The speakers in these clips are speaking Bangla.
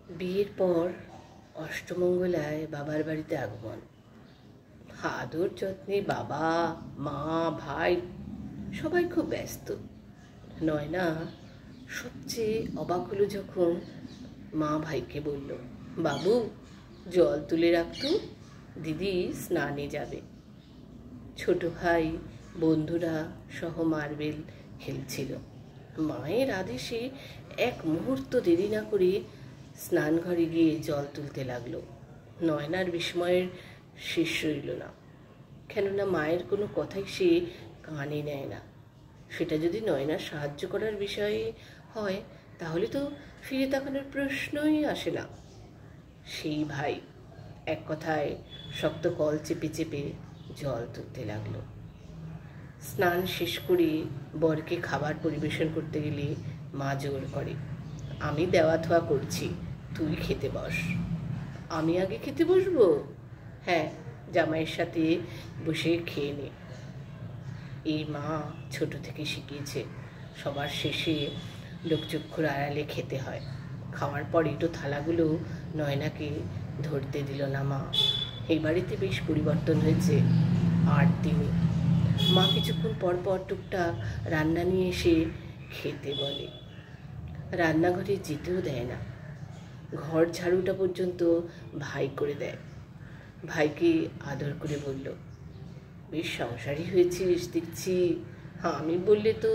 বিয়ের পর অষ্টমঙ্গলায় বাবার বাড়িতে আগমন। আদর যত্নে বাবা, মা, ভাই সবাই খুব ব্যস্ত। নয়না সবচেয়ে অবাক হলো যখন মা ভাইকে বলল, বাবু জল তুলে রাখতো, দিদি স্নানে যাবে। ছোট ভাই বন্ধুরা সহ মার্বেল খেলছিল। মায়ের আদেশে এক মুহূর্ত দেরি না করে স্নানঘরে গিয়ে জল তুলতে লাগলো। নয়নার বিস্ময়ের শেষ রইল না, কেননা মায়ের কোনো কথাই সে কানে নেয় না। সেটা যদি নয়নার সাহায্য করার বিষয়ে হয় তাহলে তো ফিরে তাকানোর প্রশ্নই আসে না। সেই ভাই এক কথায় শক্ত কল চেপে চেপে জল তুলতে লাগলো। স্নান শেষ করে বরকে খাবার পরিবেশন করতে গেলে মা জোর করে, আমি দেওয়া থোয়া করছি, তুই খেতে বস। আমি আগে খেতে বসবো? হ্যাঁ, জামাইয়ের সাথে বসে খেয়ে নে। এই মা ছোট থেকে শিখিয়েছে সবার শেষে লোকচক্ষুর আড়ালে খেতে হয়। খাওয়ার পর একটু থালাগুলো নয়নাকে ধরতে দিল না মা। এই বাড়িতে বেশ পরিবর্তন হয়েছে 8 দিনে। মা কিছুক্ষণ পর পর টুকটাক রান্না নিয়ে এসে খেতে বলে। রান্নাঘরে যেতেও দেয় না, ঘর ঝাড়ুটা পর্যন্ত ভাই করে দেয়। ভাইকে আদর করে বলল, বেশ সংসারী হয়েছিস দেখছি। আমি বললে তো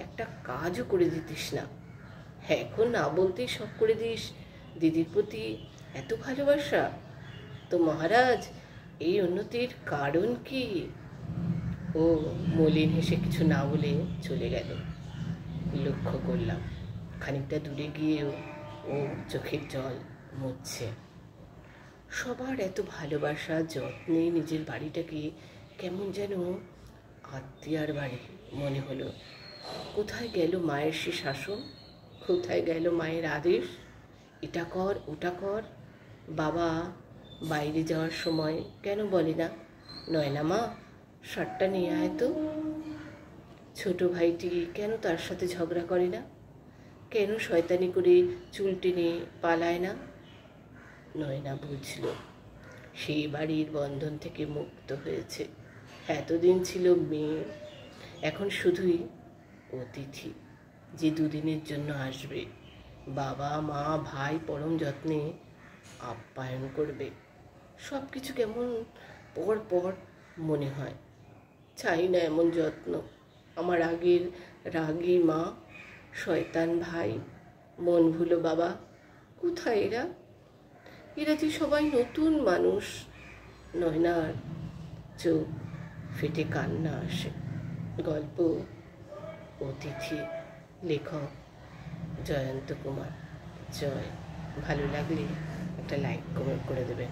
একটা কাজও করে দিতিস না, এখন না বলতেই সব করে দিস। দিদির প্রতি এত ভালোবাসা। তো মহারাজ, এই উন্নতির কারণ কি? ও মলিন হেসে কিছু না বলে চলে গেল। লক্ষ্য করলাম খানিকটা দূরে গিয়েও ও চোখের জল মুছছে। সবার এত ভালোবাসা যত্নে নিজের বাড়িটাকে কেমন যেন আত্মীয়ার বাড়ি মনে হলো। কোথায় গেল মায়ের সে শাসন? কোথায় গেল মায়ের আদেশ? এটা কর, ওটা কর। বাবা বাইরে যাওয়ার সময় কেন বলে না, নয়না মা শার্টটা নিয়ে আয় তো? ছোট ভাইটি কেন তার সাথে ঝগড়া করে না? কেন শয়তানি করে চুল টেনে পালায় না? নয়না বুঝল সেই বাড়ির বন্ধন থেকে মুক্ত হয়েছে। এতদিন ছিল মেয়ে, এখন শুধুই অতিথি যে দুদিনের জন্য আসবে। বাবা, মা, ভাই পরম যত্নে আপ্যায়ন করবে। সব কিছু কেমন পর পর মনে হয়। চাই না এমন যত্ন। আমার আগের রাগী মা, শয়তান ভাই, মন ভুলো বাবা, কোথায় এরা? এরা যে সবাই নতুন মানুষ। নয়নার চোখ ফেটে কান্না আসে। গল্প অতিথি, লেখক জয়ন্ত কুমার। জয়। ভালো লাগলে একটা লাইক কমেন্ট করে দেবেন।